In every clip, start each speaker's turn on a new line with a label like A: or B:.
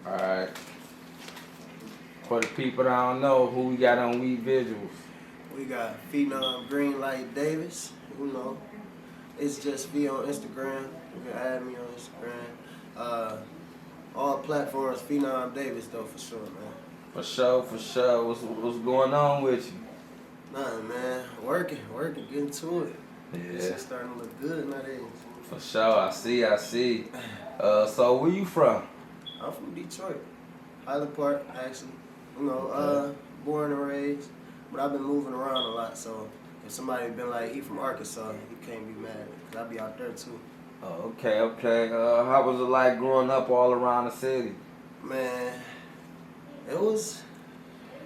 A: Alright. For the people that don't know, who we got on We Visuals?
B: We got Feenom Davis. It's just me on Instagram. You can add me on Instagram. All platforms, Feenom Davis though, for sure, man.
A: For sure. What's going on with you?
B: Nothing, man. Working, getting to it.
A: Yeah.
B: It's starting to look good nowadays.
A: For sure, I see. So where you from?
B: I'm from Detroit, Highland Park, actually. Born and raised, but I've been moving around a lot. So if somebody been like, he from Arkansas, you can't be mad, cause I be out there too.
A: Oh, okay. How was it like growing up all around the city?
B: Man, it was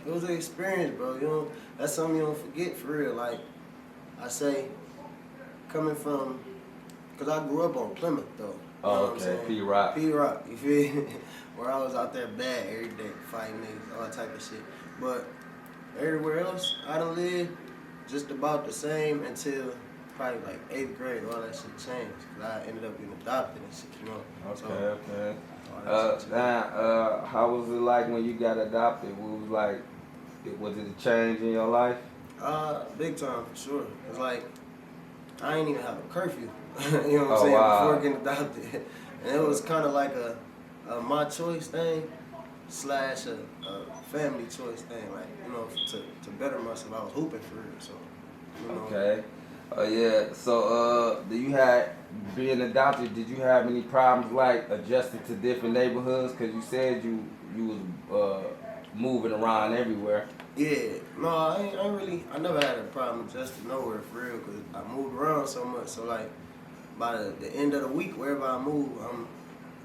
B: an experience, bro. That's something you don't forget for real. Like I say, coming from, cause I grew up on Plymouth though.
A: Oh, okay, P-Rock.
B: P-Rock, you feel me? Where I was out there bad every day, fighting niggas, all type of shit. But everywhere else I done lived, just about the same until probably like 8th grade. All that shit changed. Cause I ended up getting adopted and shit,
A: Okay.
B: So,
A: How was it like when you got adopted? Was it a change in your life?
B: Big time for sure. It's like I ain't even have a curfew. You know what I'm saying?
A: Wow.
B: Before getting adopted, and it was kind of like a my choice thing slash a family choice thing. Like to better myself. I was hooping for it, so.
A: Okay. Yeah. So being adopted, did you have any problems like adjusting to different neighborhoods? Cause you said you was moving around everywhere.
B: Yeah, no, I never had a problem adjusting nowhere for real, cause I moved around so much. So like, by the end of the week, wherever I move,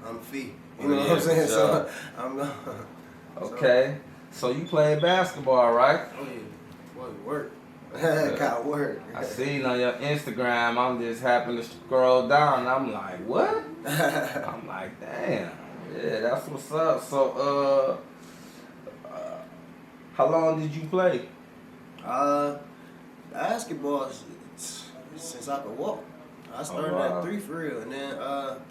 B: I'm free. You know what I'm saying?
A: Sure.
B: So I'm gone.
A: Okay. So you played basketball, right?
B: Oh yeah, boy, work. Got work.
A: I seen on your Instagram. I'm just happened to scroll down, and I'm like, what? I'm like, damn. Yeah, that's what's up. So how long did you play?
B: Basketball since I could walk. I started at 3 for real, and then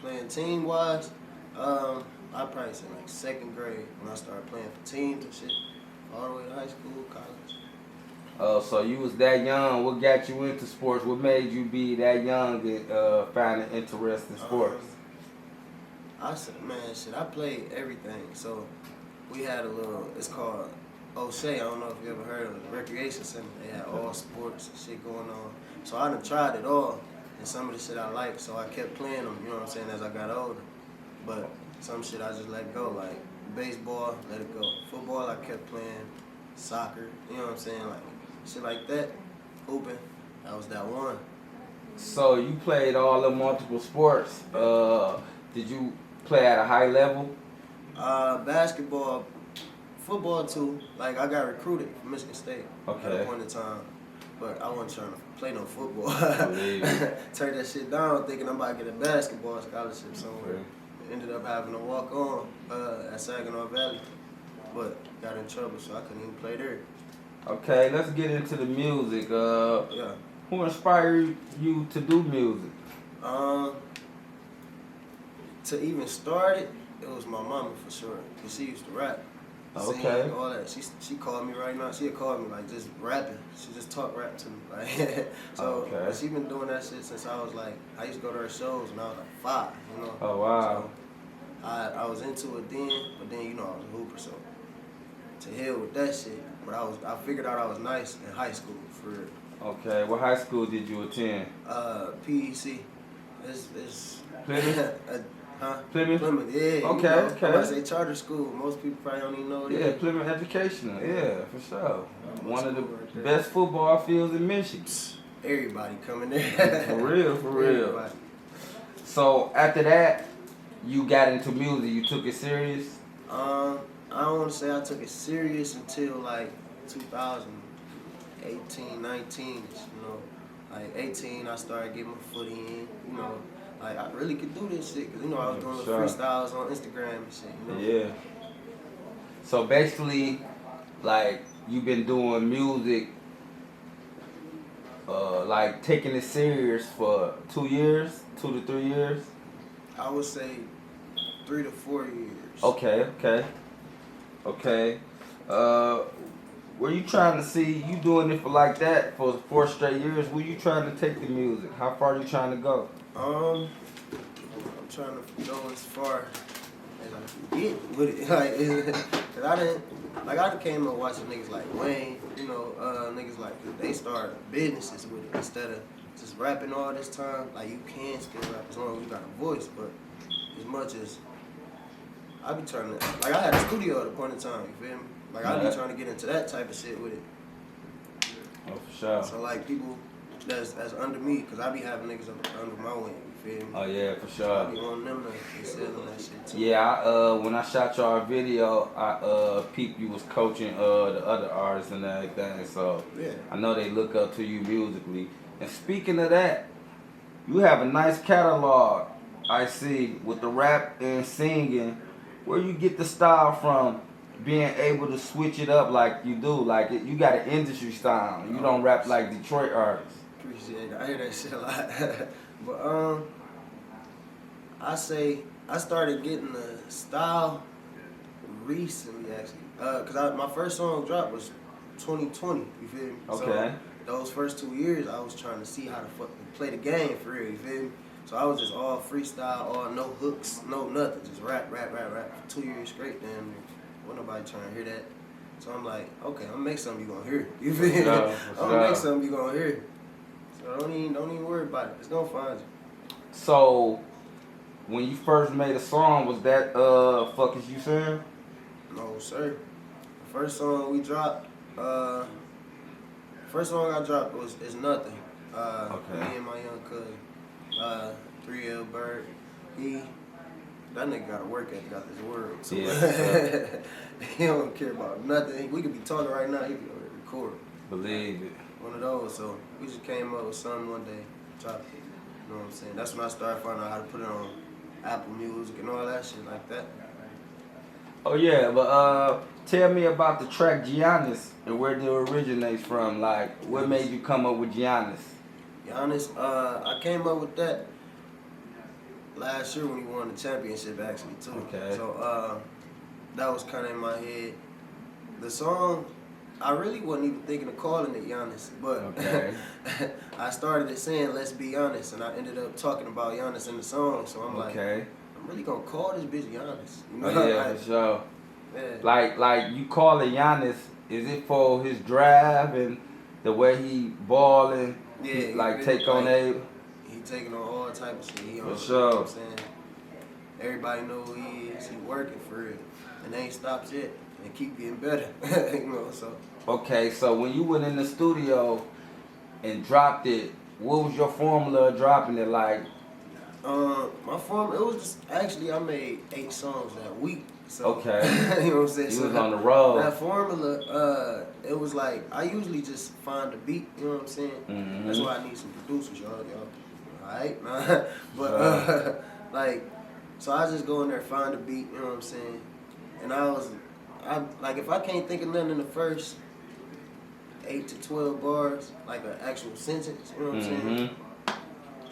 B: playing team wise, I probably said like 2nd grade when I started playing for teams and shit, all the way to high school, college.
A: So you was that young. What got you into sports? What made you be that young and find an interest in sports?
B: I said, man, shit, I played everything. So we had a little, it's called O'Shea. I don't know if you ever heard of it, recreation center. They had all sports and shit going on. So I done tried it all, and some of the shit I liked, so I kept playing them, you know what I'm saying, as I got older. But some shit I just let go, like baseball, let it go. Football, I kept playing. Soccer, you know what I'm saying, like shit like that. Hooping, that was that one.
A: So you played all the multiple sports. Did you play at a high level?
B: Basketball, football too. Like I got recruited from Michigan State at a point in time, but I wasn't trying to play no football. Turned that shit down, thinking I'm about to get a basketball scholarship somewhere.
A: Okay.
B: Ended up having to walk on at Saginaw Valley, but got in trouble, so I couldn't even play there.
A: Okay, let's get into the music.
B: Yeah.
A: Who inspired you to do music?
B: To even start it, it was my mama for sure. Cause she used to rap,
A: Okay.
B: sing, all that. She called me right now. She'd call me like just rapping. She just talk rap to me. Like so.
A: Okay.
B: But she been doing that shit since I was like, I used to go to her shows when I was like 5. You know.
A: Oh wow.
B: So I was into it then, but then I was a hooper, so to hell with that shit. But I figured out I was nice in high school for real.
A: Okay, what high school did you attend?
B: PEC. It's
A: Plymouth?
B: Huh?
A: Plymouth?
B: Yeah.
A: Okay, okay.
B: I say charter school. Most people probably don't even know what it is.
A: Plymouth Educational. Yeah, for sure. One of the
B: right
A: best football fields in Michigan.
B: Everybody coming there.
A: For real.
B: Everybody.
A: So after that, you got into music. You took it serious?
B: I don't want to say I took it serious until like 2018, 19. You know, like 18, I started getting my foot in. You know. Like, I really could do this shit, because, I was doing little freestyles on Instagram and shit,
A: Yeah. So, basically, like, you've been doing music, like, taking it serious for 2 years, 2 to 3 years?
B: I would say 3 to 4 years.
A: Okay. Uh, were you trying to see you doing it for like that for 4 straight years? Were you trying to take the music? How far are you trying to go?
B: I'm trying to go as far as I can get with it. Like, cause I came up watching niggas like Wayne, niggas like they start businesses with it instead of just rapping all this time. Like you can still rap as long as you got a voice, but as much as I be trying to, like I had a studio at a point in time, you feel me? Like I be trying to get into that type of shit with it.
A: Oh, for sure.
B: So like people that's under me, cause I be having niggas under my wing, you feel me?
A: Oh yeah, for
B: So
A: sure.
B: I be wanting them to excel in that shit too.
A: Yeah, when I shot y'all video, I peeped you was coaching the other artists and everything, so
B: Yeah.
A: I know they look up to you musically. And speaking of that, you have a nice catalog, I see, with the rap and singing. Where you get the style from, being able to switch it up like you do? Like you got an industry style. You don't rap like Detroit artists.
B: Appreciate it. I hear that shit a lot. But I say I started getting the style recently actually. Cause my first song dropped was 2020. You feel me?
A: Okay.
B: So those first 2 years I was trying to see how to play the game for real. You feel me? So I was just all freestyle, all no hooks, no nothing, just rap for 2 years straight. Damn, wasn't nobody trying to hear that. So I'm like, okay, I'm gonna make something you gonna hear. You feel me? I'm gonna make something you gonna hear. So don't even worry about it. It's gonna find you.
A: So when you first made a song, was that Fuck Is You Saying?
B: No, sir. The first song we dropped, first song I dropped is Nothing.
A: Okay.
B: Me and my young cousin, 3L Bird. That nigga gotta work ethic out this world. So
A: Yeah.
B: he don't care about nothing. We could be talking right now, he could record.
A: Believe it.
B: One of those. So we just came up with something one day, dropped it. You know what I'm saying? That's when I started finding out how to put it on Apple Music and all that shit like that.
A: Oh yeah, but tell me about the track Giannis and where did it originate from? Like, what made you come up with Giannis?
B: Giannis, I came up with that last year when he won the championship actually too.
A: Okay.
B: So that was kind of in my head. The song, I really wasn't even thinking of calling it Giannis, but
A: Okay.
B: I started it saying "Let's be honest," and I ended up talking about Giannis in the song. So I'm like,
A: Okay.
B: I'm really gonna call this bitch Giannis. You know?
A: Oh yeah,
B: like,
A: for sure.
B: yeah.
A: Like you call it Giannis, is it for his drive and the way he balling?
B: Yeah,
A: he,
B: he
A: like
B: really,
A: take on
B: like,
A: a.
B: He taking on all type of shit. He
A: For
B: on,
A: sure.
B: You know what I'm saying? Everybody know who he is. He working for real. And they ain't stopped yet. And keep getting better. You know, so.
A: Okay, so when you went in the studio and dropped it, what was your formula of dropping it like?
B: My formula, it was just, actually I made 8 songs that week. So,
A: Okay.
B: you know what I'm saying?
A: You
B: so
A: was on the road.
B: That formula, it was like, I usually just find a beat, you know what I'm saying?
A: Mm-hmm.
B: That's why I need some producers, y'all. Alright? But, like, so I just go in there, find a beat, you know what I'm saying? And like, if I can't think of nothing in the first 8 to 12 bars, like an actual sentence, you know what I'm saying?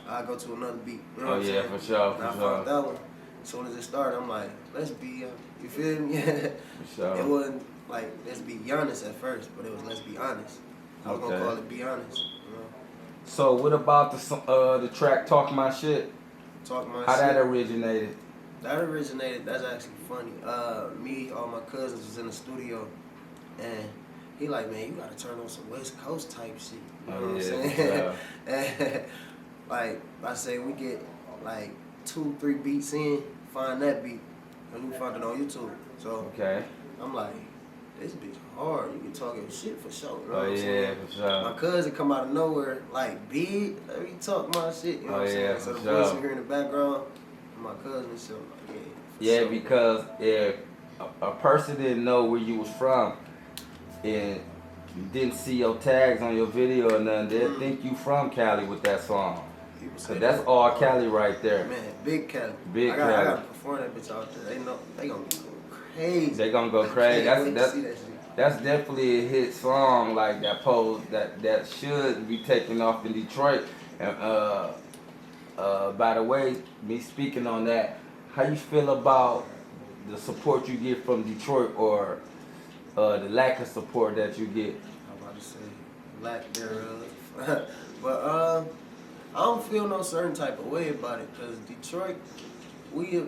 B: I go to another beat. You know what I'm saying?
A: For sure,
B: and I found that one. As soon as it started, I'm like, let's be, you feel me?
A: For sure.
B: It wasn't like, let's be honest at first, but it was let's be honest. I was gonna call it Be Honest. You know?
A: So what about the track Talk My Shit?
B: Talk My Shit.
A: How that originated?
B: That's actually funny. Me, all my cousins was in the studio, and he like, man, you gotta turn on some West Coast type shit. You know what I'm saying? And, like I say, we get like 2-3 beats in, find that beat, and we found it on YouTube. So I'm like, this bitch hard. You can talk your shit for sure. You know what I'm saying?
A: For sure.
B: My cousin come out of nowhere, like big. Let me talk my shit. You know what I'm saying? So the voice you hear in the background, my cousin and shit. I'm like,
A: yeah, because if a person didn't know where you was from and you didn't see your tags on your video or nothing, they'd think you from Cali with that song. So that's all Cali right there.
B: Man, big Cali.
A: Big Cali.
B: I gotta perform that bitch out there. They know they gonna go crazy.
A: They gonna go crazy. That's definitely a hit song like that pose that should be taken off in Detroit. And by the way, me speaking on that, how you feel about the support you get from Detroit or the lack of support that you get?
B: I'm about to say lack thereof. But I don't feel no certain type of way about it because Detroit, we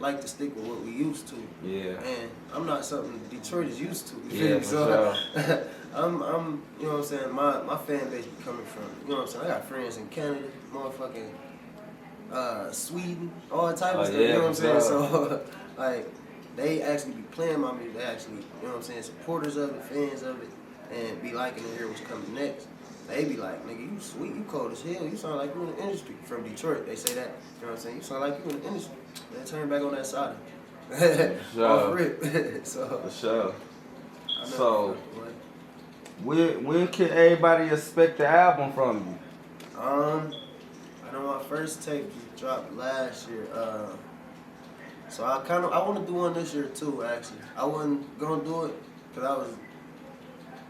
B: like to stick with what we used to.
A: Yeah.
B: And I'm not something Detroit is used to. You
A: Yeah,
B: feel me?
A: for
B: So
A: sure.
B: I'm, you know what I'm saying? My fan base be coming from, you know what I'm saying? I got friends in Canada, motherfucking Sweden, all type of stuff. You know what I'm saying? So like they actually be playing my music. They actually, you know what I'm saying, supporters of it, fans of it, and be liking to hear what's coming next. They be like, nigga, you sweet, you cold as hell. You sound like you in the industry. From Detroit, they say that. You know what I'm saying? You sound like you in the industry. Then turn back on that side.
A: For sure.
B: Off rip. So
A: For sure.
B: I know
A: So when can everybody expect the album from you?
B: I know my first tape dropped last year. So I want to do one this year too. Actually, I wasn't gonna do it because I was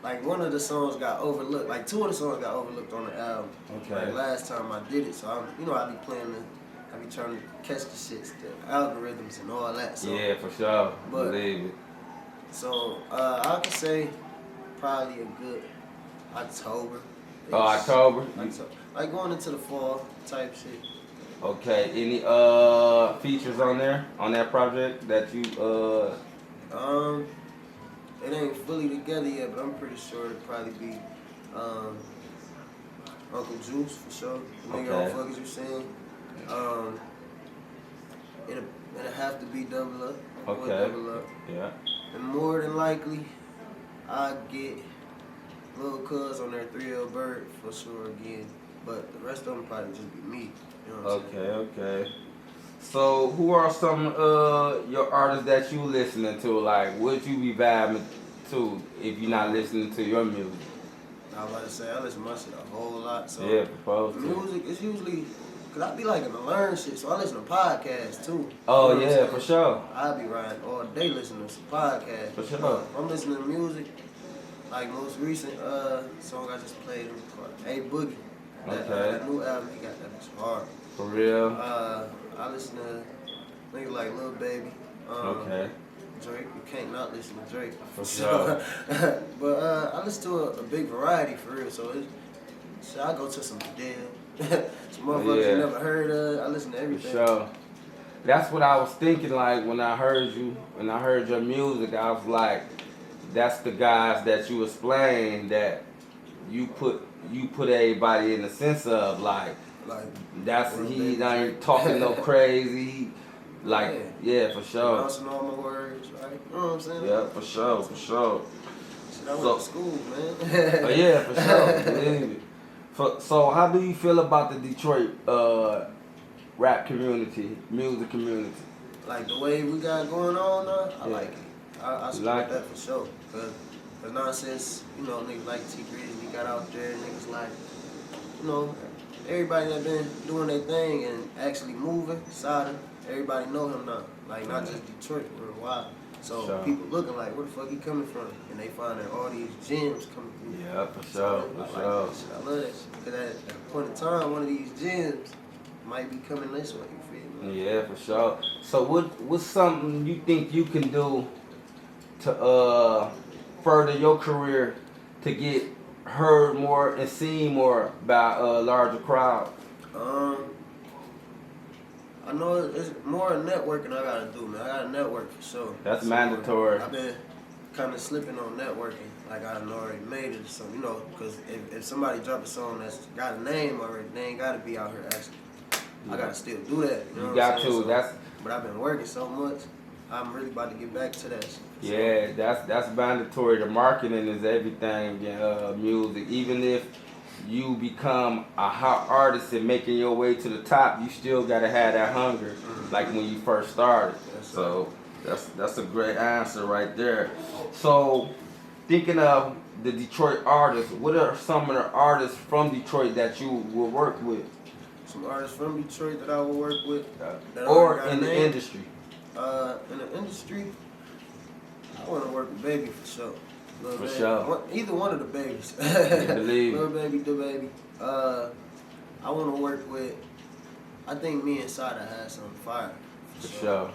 B: like one of the songs got overlooked. Like two of the songs got overlooked on the album.
A: Okay.
B: Like last time I did it, so I be trying to catch the shits, the algorithms and all that. So,
A: Yeah, for sure.
B: But-
A: Believe it.
B: So I could say probably a good October.
A: Oh, October.
B: Like going into the fall type shit.
A: Okay. Any features on there on that project that you
B: It ain't fully together yet, but I'm pretty sure it'll probably be Uncle Juice for sure. The nigga
A: Okay.
B: on Fuck Is You Saying. It'll have to be Double Up.
A: Okay.
B: Double Up.
A: Yeah.
B: And more than likely, I'll get Lil Cuz on there, 3L Bird for sure again. But the rest of them probably just be me. You know what I'm saying?
A: Okay. So who are some your artists that you listening to? Like, would you be vibing to if you're not listening to your music?
B: I was about to say, I listen to my shit a whole lot. So
A: Yeah, proposed to.
B: music is usually, because I be liking to learn shit, so I listen to podcasts too.
A: Oh
B: You know what I'm
A: yeah,
B: saying?
A: for sure.
B: I be riding all day listening to some podcasts.
A: For sure.
B: But if I'm listening to music, like most recent song I just played, A Boogie. That new album, he got that bitch hard.
A: For real.
B: I listen to niggas like Lil Baby.
A: Okay.
B: Drake, you can't not listen to Drake.
A: For sure.
B: But I listen to a big variety for real. So I go to some Adele, some motherfuckers you never heard of. I listen to
A: For
B: everything.
A: sure. That's what I was thinking. Like when I heard you, when I heard your music, I was like, that's the guys that you explained that you put everybody in the sense of like that's
B: Lil
A: he
B: Baby,
A: ain't
B: Drake.
A: talking no crazy. Like yeah, for sure.
B: Pronouncing all my words, right? You know what I'm saying?
A: Yeah, for sure, for sure.
B: Shit, I went to school, man.
A: Oh yeah, for sure. Believe it. So how do you feel about the Detroit rap community, music community?
B: Like the way we got going on now, I
A: Yeah.
B: like it. I support
A: like
B: that for sure. Cause nonsense, you know, niggas like T Grizz, he got out there, niggas like, you know, everybody that been doing their thing and actually moving, Sada, everybody know him now. Like not just Detroit, worldwide. So
A: Sure.
B: people looking like, where the fuck he coming from? And they finding all these gems coming through.
A: Yeah, for
B: So,
A: sure,
B: I
A: for
B: like
A: sure.
B: that shit. I love that shit. Cause at a point in time, one of these gems might be coming this way. You feel me?
A: Yeah, for sure. So what's something you think you can do to further your career to get heard more and seen more by a larger crowd?
B: I know it's more networking I gotta do, man. I gotta network for sure.
A: That's mandatory.
B: I've been kind of slipping on networking, like I done already made it or something, you know, because if somebody drop a song that's got a name already, they ain't gotta be out here asking. I gotta still do that. You know what
A: got
B: I'm saying?
A: to. That's
B: But I've been working so much, I'm really about to get back to that shit.
A: yeah. That's mandatory. The marketing is everything in music. Even if you become a hot artist and making your way to the top, you still gotta have that hunger, like when you first started. So that's a great answer right there. So thinking of the Detroit artists, what are some of the artists from Detroit that you will work with?
B: Some artists from Detroit that I will work with. That
A: Or
B: already got
A: in
B: a
A: the
B: name.
A: industry?
B: In the industry, I want to work with Baby for sure. Lil
A: For
B: Baby.
A: sure.
B: Either one of the babies.
A: Believe it.
B: Lil Baby, the baby. I want to work with. I think me and Sada had some fire.
A: For sure.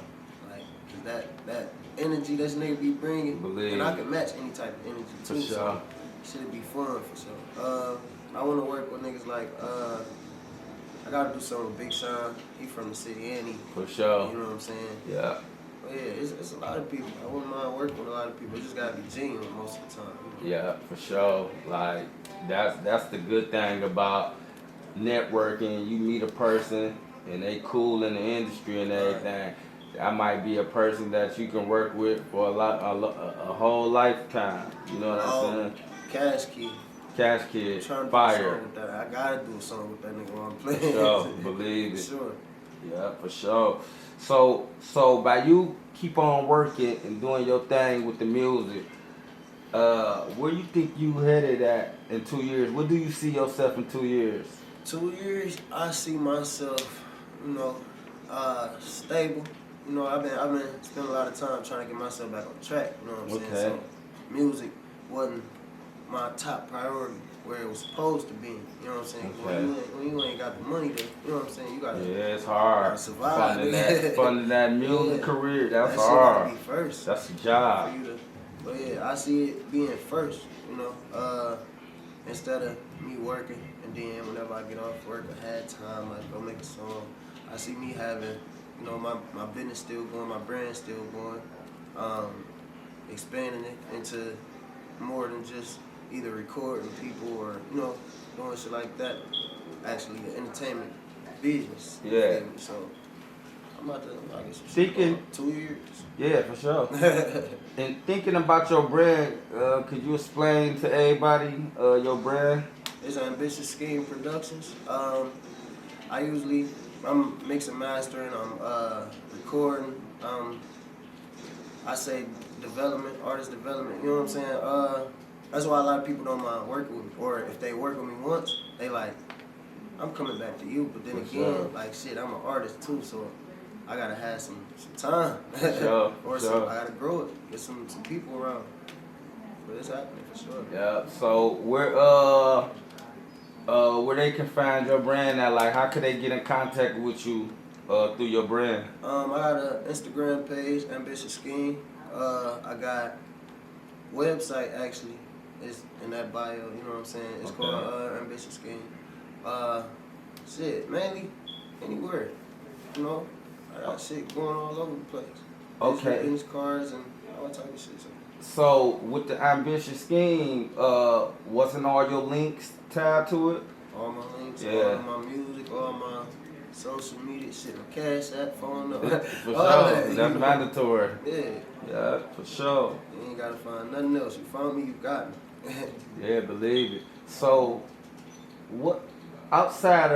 B: Like Cause that energy that nigga be bringing,
A: Believe
B: and I
A: it.
B: can match any type of energy
A: For
B: too.
A: sure.
B: So shit'll be fun for sure. I wanna work with niggas like I gotta do something with Big Sean. He from the city and he,
A: For sure.
B: you know what I'm saying?
A: Yeah.
B: But yeah, it's a lot of people. I wouldn't mind working with a lot of people. It just gotta be genuine most of the time.
A: Yeah, for sure. Like that's the good thing about networking. You meet a person and they cool in the industry and everything. That might be a person that you can work with for a whole lifetime. You know what I'm saying?
B: Cash Key.
A: Cash Kid,
B: Trying to do a
A: fire.
B: song with that. I gotta do a song with that nigga while I'm playing.
A: For sure, believe it.
B: Sure.
A: Yeah, for sure. So by you keep on working and doing your thing with the music, where you think you headed at in 2 years? Where do you see yourself in 2 years?
B: 2 years, I see myself, stable. I've been spending a lot of time trying to get myself back on track. You know what I'm saying? So music wasn't my top priority where it was supposed to be. You know what I'm saying?
A: Okay.
B: When you ain't got the money, to, you know what I'm saying? You gotta.
A: Yeah, it's hard.
B: Gotta survive.
A: Funding that music
B: Yeah.
A: career, that's
B: that
A: hard.
B: Shit gotta be first.
A: That's a job.
B: For you to, but yeah, I see it being first. Instead of me working and then whenever I get off work, I had time, like go make a song. I see me having, my business still going, my brand still going, expanding it into more than just either recording people or, doing shit like that. Actually, the entertainment business.
A: Yeah.
B: So I'm about to get some shit
A: Thinking-
B: going. 2 years.
A: Yeah, for sure. And thinking about your brand, could you explain to everybody your brand?
B: It's Ambitious Scheme Productions. I'm mixing, mastering, I'm recording. I say development, artist development. You know what I'm saying? That's why a lot of people don't mind working with me. Or if they work with me once, they like, I'm coming back to you. But then
A: For
B: again,
A: sure.
B: like shit, I'm an artist too, so I gotta have some time.
A: Sure,
B: Or
A: sure.
B: I gotta grow it, get some people around. But it's happening for sure.
A: Yeah. So where they can find your brand at? Like, how could they get in contact with you through your brand?
B: I got an Instagram page, Ambitious Scheme. I got website actually. It's in that bio. You know what I'm saying? It's
A: Okay.
B: called Ambitious Scheme. Mainly anywhere. I got shit going all over the place.
A: Okay.
B: Business cards and all type of shit.
A: So with the ambitious scheme, wasn't all your links tied to it?
B: All my links,
A: Yeah.
B: all my music, all my social media shit, my Cash App, phone number.
A: For
B: all
A: sure.
B: that,
A: That's mandatory.
B: Yeah.
A: Yeah, for sure.
B: You ain't gotta find nothing else. You found me, you got me.
A: Yeah, believe it. So, what outside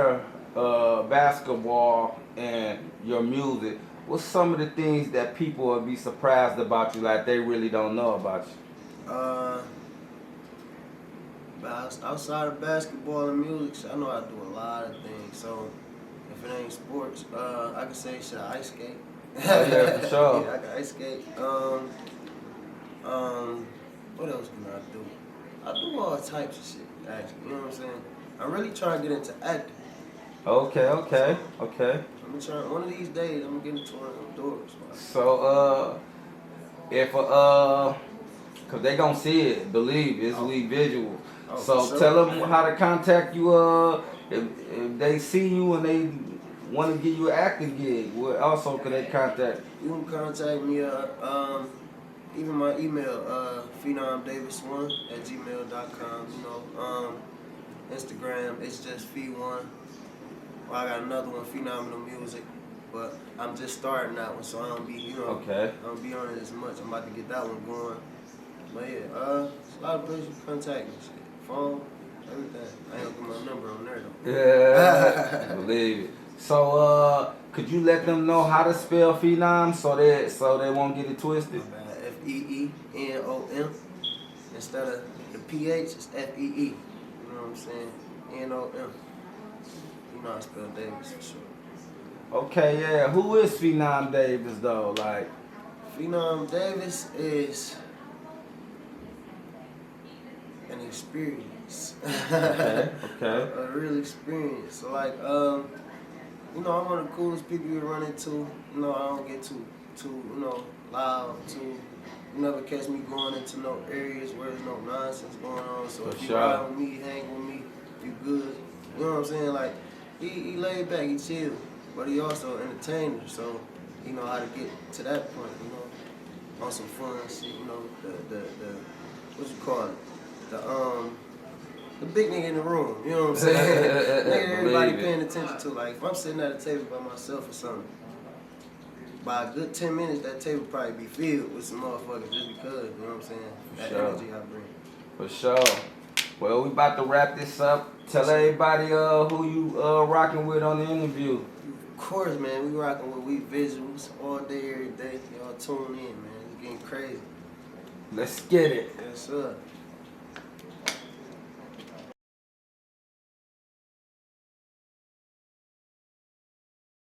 A: of basketball and your music, what's some of the things that people would be surprised about you, like they really don't know about you?
B: Outside of basketball and music, I know I do a lot of things. So if it ain't sports, I can say shit, I ice skate.
A: Oh, yeah, for sure.
B: Yeah, I can ice skate. What else can I do? I do all types of shit, actually. You know what I'm saying? I'm really trying to get into acting.
A: Okay.
B: I'm trying. One of these days, I'm gonna get into one of them doors.
A: So, if cause they gonna see it, believe it's we visual.
B: Oh,
A: So
B: for sure.
A: tell them how to contact you. If they see you and they want to give you an acting gig, what also can they contact?
B: You can contact me, even my email, Feenom Davis1 @gmail.com. Instagram, it's just Fee1. Well, I got another one, Phenomenal Music, but I'm just starting that one, so I don't be,
A: Okay.
B: I don't be on it as much. I'm about to get that one going. But yeah, it's a lot of places you can contact me. Shit. Phone, everything. I ain't gonna get my number on there though.
A: Yeah, believe it. So, could you let them know how to spell Phenom so they won't get it twisted?
B: Feenom. Instead of the PH, it's FEE. You know what I'm saying? NOM. You know how I spell Davis for sure.
A: Okay, yeah. Who is Feenom Davis though? Like,
B: Feenom Davis is an experience.
A: okay.
B: A real experience. So like, I'm one of the coolest people you run into. I don't get too too, loud, too. You never catch me going into no areas where there's no nonsense going on. So
A: For
B: if you
A: sure.
B: ride with me, hang with me, you good. You know what I'm saying? Like, he laid back, he chill, but he also entertainer. So he know how to get to that point, on some fun shit. The what you call it? The big nigga in the room. You know what I'm saying? Nigga everybody paying attention to. Like, if I'm sitting at a table by myself or something, by a good 10 minutes, that table probably be filled with some motherfuckers just because, you know what I'm saying? That energy I bring.
A: For sure. Well, we about to wrap this up. Tell everybody who you rocking with on the interview.
B: Of course, man. We rocking with We Visuals all day, every day. Y'all tune in, man. It's getting crazy.
A: Let's get it.
B: Yes, sir.